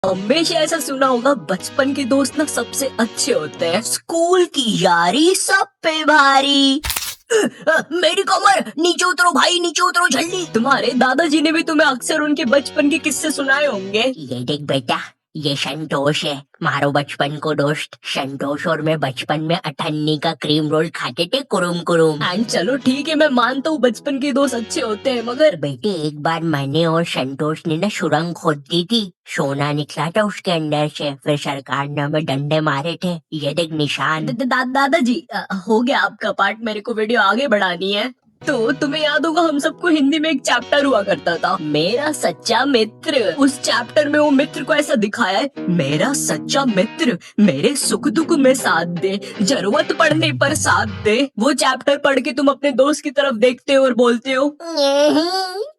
हमेशा ऐसा सुना होगा बचपन के दोस्त ना सबसे अच्छे होते हैं। स्कूल की यारी सब पे भारी। मेरी कमर, नीचे उतरो भाई, नीचे उतरो जल्दी। तुम्हारे दादाजी ने भी तुम्हें अक्सर उनके बचपन के किस्से सुनाए होंगे। ये देख बेटा, ये संतोष है, मारो बचपन को दोस्त। संतोष और मैं बचपन में अठन्नी का क्रीम रोल खाते थे, कुरुम कुरुम। एंड चलो ठीक है, मैं मानता हूँ बचपन के दोस्त अच्छे होते हैं, मगर बेटे एक बार मैंने और संतोष ने ना सुरंग खोद दी थी, सोना निकला था उसके अंदर से, फिर सरकार ने हमें डंडे मारे थे। ये देख निशान। दादाजी, हो गया आपका पार्ट, मेरे को वीडियो आगे बढ़ानी है। तो तुम्हें याद होगा हम सबको हिंदी में एक चैप्टर हुआ करता था, मेरा सच्चा मित्र। उस चैप्टर में वो मित्र को ऐसा दिखाया है, मेरा सच्चा मित्र मेरे सुख दुख में साथ दे, जरूरत पड़ने पर साथ दे। वो चैप्टर पढ़ के तुम अपने दोस्त की तरफ देखते हो और बोलते हो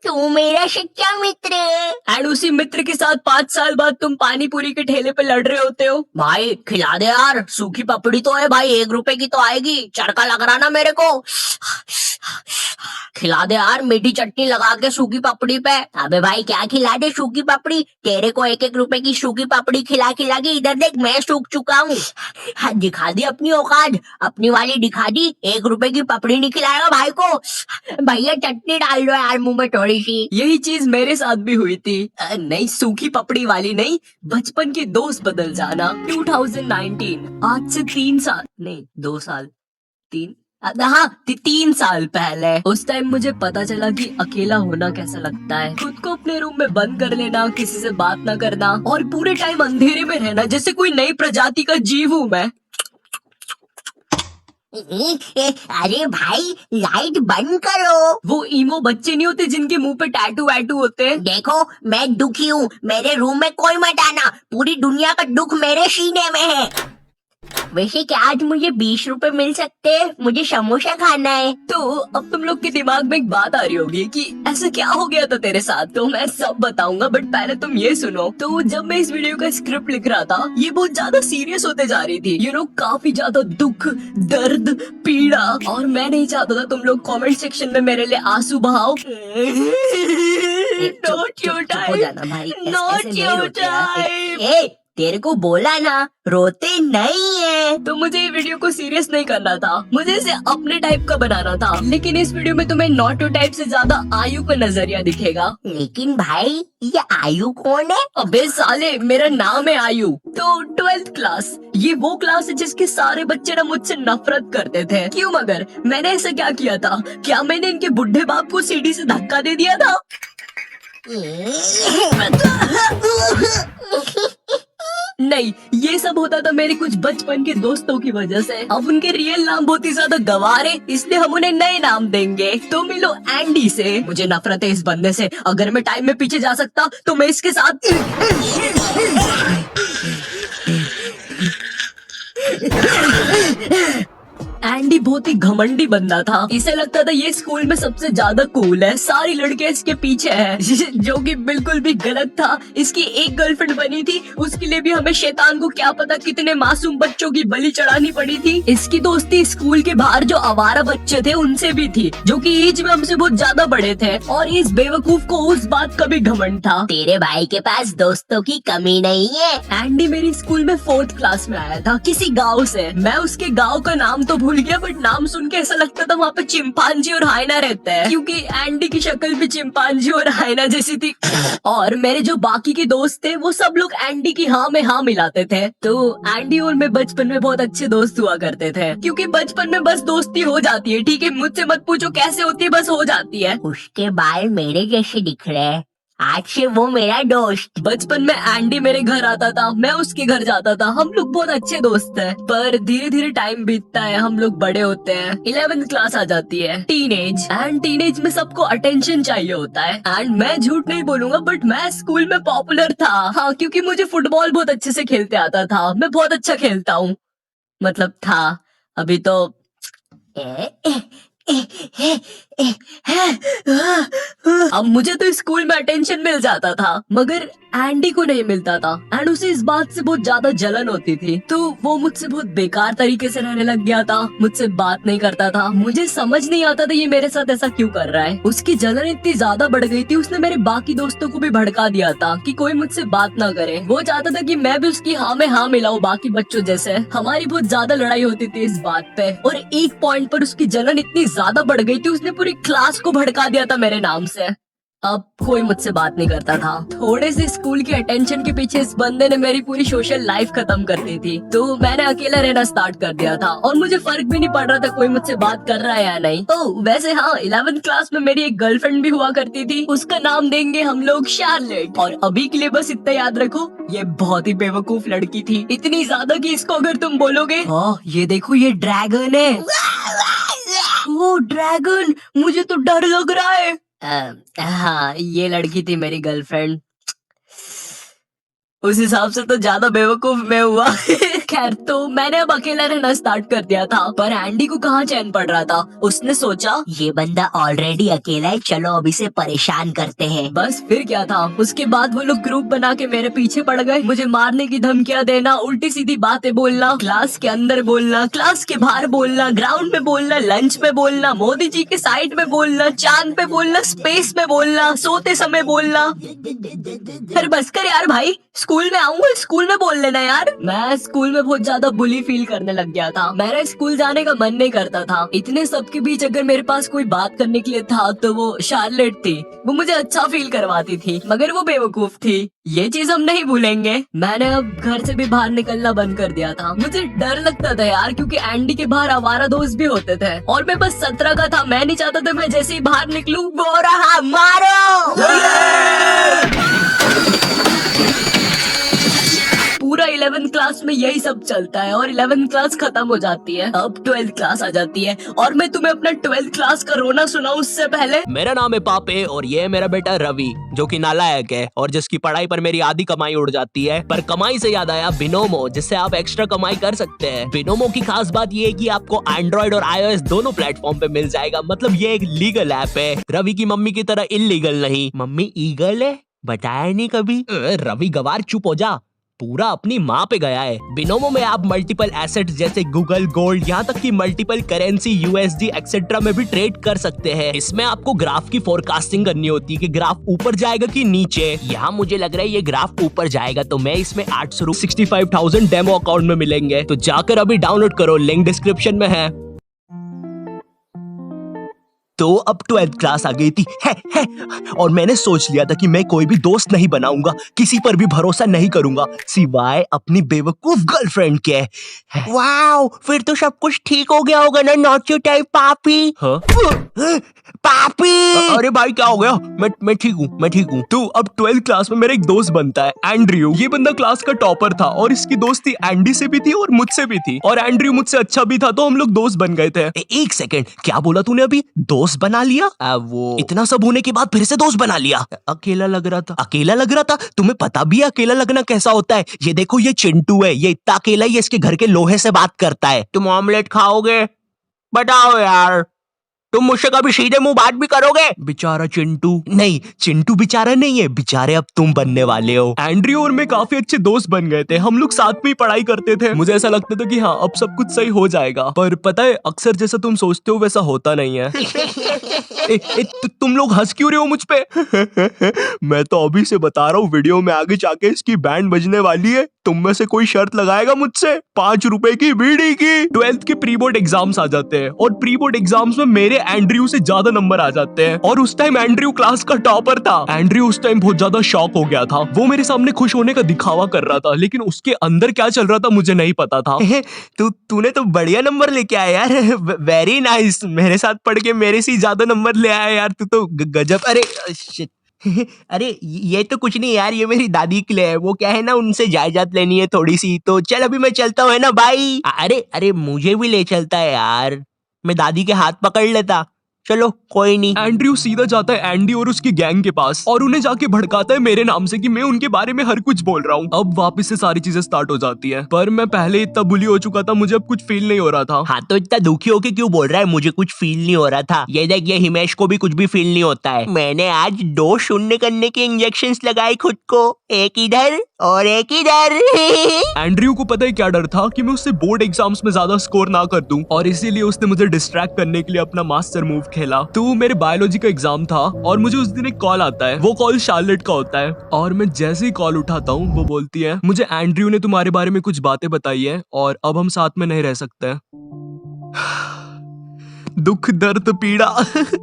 तू मेरा सच्चा मित्र है। एंड उसी मित्र के साथ 5 साल बाद तुम पानी पूरी के ठेले पे लड़ रहे होते हो। भाई खिला दे यार, सूखी पपड़ी तो है भाई, 1 रुपए की तो आएगी, चरका लग रहा ना मेरे को। खिला दे यार, मीठी चटनी लगा के सूखी पपड़ी पे। अबे भाई क्या खिला दे सूखी पपड़ी, तेरे को 1-1 रुपए की सूखी पपड़ी खिला खिला के इधर देख मैं सूख चुका हूँ। हाँ, दिखा दी अपनी औकात, अपनी वाली दिखा दी। 1 रुपए की पपड़ी नहीं खिलाएगा भाई को। भैया चटनी डाल दो यार मुंह में थोड़ी सी। यही चीज मेरे साथ भी हुई थी। नहीं, सूखी पपड़ी वाली नहीं, बचपन के दोस्त बदल जाना। 2019, आज से 3 साल नहीं 2 साल 3 हाँ 3 साल पहले, उस टाइम मुझे पता चला कि अकेला होना कैसा लगता है। खुद को अपने रूम में बंद कर लेना, किसी से बात ना करना और पूरे टाइम अंधेरे में रहना, जैसे कोई नई प्रजाति का जीव हूँ मैं। अरे भाई लाइट बंद करो। वो ईमो बच्चे नहीं होते जिनके मुंह पे टैटू वैटू होते हैं। देखो मैं दुखी हूँ, मेरे रूम में कोई मत आना, पूरी दुनिया का दुख मेरे सीने में है। वैसे क्या आज मुझे 20 रुपए मिल सकते हैं? मुझे समोसा खाना है। तो अब तुम लोग के दिमाग में एक बात आ रही होगी कि ऐसा क्या हो गया था तेरे साथ, तो मैं सब बताऊंगा, बट पहले तुम ये सुनो। तो जब मैं इस वीडियो का स्क्रिप्ट लिख रहा था, ये बहुत ज्यादा सीरियस होते जा रही थी, काफी ज्यादा दुख, दर्द, पीड़ा, और मैं नहीं चाहता था तुम लोग कमेंट सेक्शन में मेरे लिए आंसू बहाओ। चुप हो जाना भाई, ऐसे नहीं रोते यार। तेरे को बोला ना रोते नहीं है। तो मुझे ये वीडियो को सीरियस नहीं करना था, मुझे इसे अपने टाइप का बनाना था, लेकिन इस वीडियो में तुम्हें नॉटो टाइप से ज्यादा आयु का नजरिया दिखेगा। लेकिन भाई ये आयु कौन है? अबे साले, मेरा नाम है आयु। तो 12th क्लास, ये वो क्लास है जिसके सारे बच्चे ना मुझसे नफरत करते थे। क्यों मगर मैंने ऐसा क्या किया था? क्या मैंने इनके बुढ़े बाप को सीढ़ी से धक्का दे दिया था? नहीं, ये सब होता था मेरे कुछ बचपन के दोस्तों की वजह से। अब उनके रियल नाम बहुत ही ज्यादा गंवार है, इसलिए हम उन्हें नए नाम देंगे। तो मिलो एंडी से। मुझे नफरत है इस बंदे से, अगर मैं टाइम में पीछे जा सकता तो मैं इसके साथ एंडी बहुत ही घमंडी बंदा था, इसे लगता था ये स्कूल में सबसे ज्यादा कूल है, सारी लड़कियां इसके पीछे हैं। जो कि बिल्कुल भी गलत था। इसकी एक गर्लफ्रेंड बनी थी, उसके लिए भी हमें शैतान को क्या पता कितने मासूम बच्चों की बलि चढ़ानी पड़ी थी। इसकी दोस्ती स्कूल के बाहर जो आवारा बच्चे थे उनसे भी थी, जो कि एज में हमसे बहुत ज्यादा बड़े थे, और इस बेवकूफ को उस बात का भी घमंड था। तेरे भाई के पास दोस्तों की कमी नहीं है। एंडी मेरी स्कूल में 4th क्लास में आया था, किसी गाँव से। मैं उसके गाँव का नाम तो भूल गया, बट नाम सुन के ऐसा लगता था वहाँ पे चिंपांजी और हाइना रहते हैं, क्योंकि एंडी की शक्ल भी चिंपांजी और हाइना जैसी थी। और मेरे जो बाकी के दोस्त थे वो सब लोग एंडी की हाँ में हाँ मिलाते थे। तो एंडी और मैं बचपन में बहुत अच्छे दोस्त हुआ करते थे, क्योंकि बचपन में बस दोस्ती हो जाती है, ठीक है, मुझसे मत पूछो कैसे होती है, बस हो जाती है। उसके बाल मेरे जैसे दिख रहे हैं, आज से वो मेरा दोस्त। बचपन में एंडी मेरे घर आता था, मैं उसके घर जाता था, हम लोग बहुत अच्छे दोस्त हैं। पर धीरे धीरे टाइम बीतता है, हम लोग बड़े होते हैं, 11th क्लास आ जाती है, टीनेज। एंड टीनेज में सबको अटेंशन चाहिए होता है। एंड मैं झूठ नहीं बोलूंगा, बट मैं स्कूल में पॉपुलर था। हाँ, क्योंकि मुझे फुटबॉल बहुत अच्छे से खेलते आता था, मैं बहुत अच्छा खेलता हूँ, मतलब था, अभी तो अब मुझे तो स्कूल में अटेंशन मिल जाता था मगर एंडी को नहीं मिलता था एंड उसे इस बात से बहुत ज्यादा जलन होती थी तो वो मुझसे बहुत बेकार तरीके से रहने लग गया था, मुझसे बात नहीं करता था। मुझे समझ नहीं आता था ये मेरे साथ ऐसा क्यों कर रहा है। उसकी जलन इतनी ज्यादा बढ़ गई थी, उसने मेरे बाकी दोस्तों को भी भड़का दिया था कि कोई मुझसे बात ना करे। वो चाहता था कि मैं भी उसकी हाँ में हाँ मिलाऊं बाकी बच्चों जैसे। हमारी बहुत ज्यादा लड़ाई होती थी इस बात पे और एक पॉइंट पर उसकी जलन इतनी ज्यादा बढ़ गई थी उसने पूरी क्लास को भड़का दिया था मेरे नाम से। अब कोई मुझसे बात नहीं करता था। थोड़े से स्कूल के अटेंशन के पीछे इस बंदे ने मेरी पूरी सोशल लाइफ खत्म कर दी थी तो मैंने अकेला रहना स्टार्ट कर दिया था और मुझे फर्क भी नहीं पड़ रहा था कोई मुझसे बात कर रहा है या नहीं। ओह वैसे हाँ, 11th क्लास में मेरी एक गर्लफ्रेंड भी हुआ करती थी, उसका नाम देंगे हम लोग शार्लेट। और अभी के लिए बस इतना याद रखो, ये बहुत ही बेवकूफ लड़की थी, इतनी ज्यादा कि इसको अगर तुम बोलोगे हाँ ये देखो ये ड्रैगन है, वो ड्रैगन, मुझे तो डर लग रहा है। हाँ ये लड़की थी मेरी गर्लफ्रेंड। उस हिसाब से तो ज्यादा बेवकूफ मैं हुआ। खैर तो मैंने अब अकेला रहना स्टार्ट कर दिया था पर एंडी को कहाँ चैन पड़ रहा था। उसने सोचा ये बंदा ऑलरेडी अकेला है, चलो अब इसे परेशान करते हैं। बस फिर क्या था, उसके बाद वो लोग ग्रुप बना के मेरे पीछे पड़ गए, मुझे मारने की धमकियां देना, उल्टी सीधी बातें बोलना, क्लास के अंदर बोलना, क्लास के बाहर बोलना, ग्राउंड में बोलना, लंच में बोलना, मोदी जी के साइड में बोलना, चांद पे बोलना, स्पेस में बोलना, सोते समय बोलना। अरे बस कर यार भाई, स्कूल में आऊंगा स्कूल में बोल लेना यार। मैं स्कूल में बहुत ज्यादा बुली फील करने लग गया था, मेरा स्कूल जाने का मन नहीं करता था। इतने सबके बीच अगर मेरे पास कोई बात करने के लिए था तो वो शार्लेट थी, वो मुझे अच्छा फील करवाती थी मगर वो बेवकूफ थी, ये चीज हम नहीं भूलेंगे। मैंने अब घर से भी बाहर निकलना बंद कर दिया था, मुझे डर लगता था यार क्योंकि एंडी के बाहर आवारा दोस्त भी होते थे और मैं बस 17 का था। मैं नहीं चाहता था मैं जैसे ही बाहर निकलूं वो रहा मारो। पूरा 11th क्लास में यही सब चलता है और 11th क्लास खत्म हो जाती है, अब 12th क्लास आ जाती है और मैं तुम्हें अपना 12th क्लास का रोना सुनाऊं उससे पहले। मेरा नाम है पापे और ये है मेरा बेटा रवि जो कि नालायक है और जिसकी पढ़ाई पर मेरी आधी कमाई उड़ जाती है। पर कमाई से याद आया बिनोमो, जिससे आप एक्स्ट्रा कमाई कर सकते हैं। बिनोमो की खास बात ये है कि आपको एंड्रॉइड और iOS दोनों प्लेटफॉर्म पे मिल जाएगा, मतलब ये एक लीगल ऐप है, रवि की मम्मी की तरह इलीगल नहीं। मम्मी ईगल है बताया नहीं कभी। रवि गवार चुप हो जा, पूरा अपनी माँ पे गया है। बिनोमो में आप मल्टीपल एसेट्स जैसे गूगल, गोल्ड, यहाँ तक कि मल्टीपल करेंसी USD एक्सेट्रा में भी ट्रेड कर सकते हैं। इसमें आपको ग्राफ की फोरकास्टिंग करनी होती है कि ग्राफ ऊपर जाएगा कि नीचे। यहाँ मुझे लग रहा है ये ग्राफ ऊपर जाएगा तो मैं इसमें 865,000 डेमो अकाउंट में मिलेंगे, तो जाकर अभी डाउनलोड करो, लिंक डिस्क्रिप्शन में है। तो अब 12th क्लास आ गई थी है। और मैंने सोच लिया था कि मैं कोई भी दोस्त नहीं बनाऊंगा, किसी पर भी भरोसा नहीं करूंगा सिवाय अपनी बेवकूफ गर्लफ्रेंड के। वाओ, फिर तो सब कुछ ठीक हो गया होगा ना, नॉट योर टाइप पापी। हाँ? पापी। अरे भाई क्या हो गया? मैं ठीक हूँ। तो अब 12th क्लास में मेरा एक दोस्त बनता है एंड्रयू। ये बंदा क्लास का टॉपर था और इसकी दोस्ती एंडी से भी थी और मुझसे भी थी और एंड्रयू मुझसे अच्छा भी था तो हम लोग दोस्त बन गए थे। एक सेकेंड, क्या बोला तूने अभी? दोस्त बना लिया? वो इतना सब होने के बाद फिर से दोस्त बना लिया? अकेला लग रहा था। तुम्हें पता भी है अकेला लगना कैसा होता है? ये देखो ये चिंटू है, ये इतना अकेला ही इसके घर के लोहे से बात करता है। तुम ऑमलेट खाओगे? बताओ यार, तुम मुझसे कभी सीधे मुंह बात भी करोगे? बेचारा चिंटू। नहीं, चिंटू बेचारा नहीं है, बेचारे अब तुम बनने वाले हो। एंड्रयू और मैं काफी अच्छे दोस्त बन गए थे, हम लोग साथ में ही पढ़ाई करते थे। मुझे ऐसा लगता था कि हाँ अब सब कुछ सही हो जाएगा, पर पता है अक्सर जैसा तुम सोचते हो वैसा होता नहीं है। तुम लोग हंस क्यों रहे हो मुझ पे? मैं तो अभी से बता रहा हूँ, वीडियो में आगे जाके इसकी बैंड बजने वाली है। तुम में से कोई शर्त लगाएगा मुझसे 5 रुपए की बीड़ी की? 12th के प्री बोर्ड एग्जाम्स आ जाते हैं और प्री बोर्ड एग्जाम्स में मेरे एंड्रयू से ज्यादा नंबर आ जाते हैं और उस टाइम एंड्रयू क्लास का टॉपर था। एंड्रयू उस टाइम बहुत ज्यादा शॉक हो गया था, वो मेरे सामने खुश होने का दिखावा कर रहा था लेकिन उसके अंदर क्या चल रहा था मुझे नहीं पता था। तूने तो बढ़िया नंबर लेके आया यार, वेरी नाइस। मेरे साथ पढ़ के मेरे से ज्यादा नंबर ले आया यार, तू तो गजब। अरे शिट। अरे ये तो कुछ नहीं यार, ये मेरी दादी के लिए है, वो क्या है ना उनसे जायदाद लेनी है थोड़ी सी, तो चल अभी मैं चलता हूँ है ना भाई। अरे मुझे भी ले चलता है यार, मैं दादी के हाथ पकड़ लेता। चलो कोई नहीं। एंड्रयू सीधा जाता है एंडी और उसकी गैंग के पास और उन्हें जाके भड़काता है मेरे नाम से कि मैं उनके बारे में हर कुछ बोल रहा हूँ। अब वापस से सारी चीजें स्टार्ट हो जाती है, पर मैं पहले इतना बुली हो चुका था, मुझे अब कुछ फील नहीं हो रहा था। हाँ तो इतना दुखी होके क्यों बोल रहा है मुझे कुछ फील नहीं हो रहा था? ये देख, ये हिमेश को भी कुछ भी फील नहीं होता है। मैंने आज 2 शून्य करने के इंजेक्शंस लगाए खुद को, एक इधर और एक इधर। एंड्रयू को पता है क्या डर था कि मैं उससे बोर्ड एग्जाम्स में ज्यादा स्कोर ना कर दूं, और इसीलिए उसने मुझे डिस्ट्रैक्ट करने के लिए अपना मास्टर मूव खेला। तो मेरे बायोलॉजी का एग्जाम था और मुझे उस दिन एक कॉल आता है। वो कॉल शार्लेट का होता है और मैं जैसे ही कॉल उठाता हूँ वो बोलती है, मुझे एंड्रयू ने तुम्हारे बारे में कुछ बातें बताई है और अब हम साथ में नहीं रह सकते। दुख दर्द पीड़ा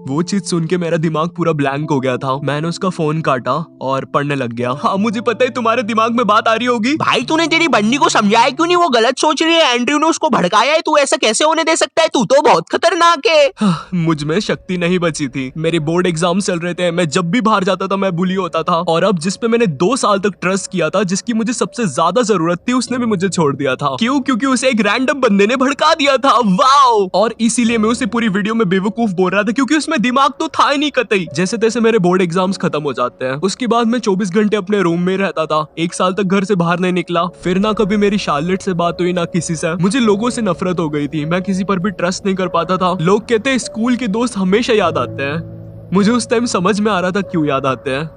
वो चीज सुन के मेरा दिमाग पूरा ब्लैंक हो गया था। मैंने उसका फोन काटा और पढ़ने लग गया। हाँ मुझे पता है तुम्हारे दिमाग में बात आ रही होगी, भाई तूने तेरी बन्नी को समझाया क्यों नहीं? वो गलत सोच रही है, एंड्रयू ने उसको भड़काया है, तू ऐसा कैसे होने दे सकता है? तू तो बहुत खतरनाक है। मुझ में शक्ति नहीं बची थी। मेरे बोर्ड एग्जाम चल रहे थे, मैं जब भी बाहर जाता था मैं बुली होता था, और अब जिस पे मैंने 2 साल तक ट्रस्ट किया था, जिसकी मुझे सबसे ज्यादा जरूरत थी, उसने भी मुझे छोड़ दिया था। क्यों? क्योंकि उसे एक रैंडम बंदे ने भड़का दिया था। वाओ! और इसीलिए मैं उसे पूरी वीडियो में बेवकूफ बोल रहा था, क्योंकि उसमें दिमाग तो था ही नहीं कतई। जैसे तैसे मेरे बोर्ड एग्जाम्स खत्म हो जाते हैं। उसके बाद मैं 24 घंटे अपने रूम में रहता था। 1 साल तक घर से बाहर नहीं निकला। फिर ना कभी मेरी शार्लेट से बात हुई, ना किसी से। मुझे लोगों से नफरत हो गई थी, मैं किसी पर भी ट्रस्ट नहीं कर पाता था। लोग कहते हैं स्कूल के दोस्त हमेशा याद आते हैं। मुझे उस टाइम समझ में आ रहा था क्यों याद आते हैं।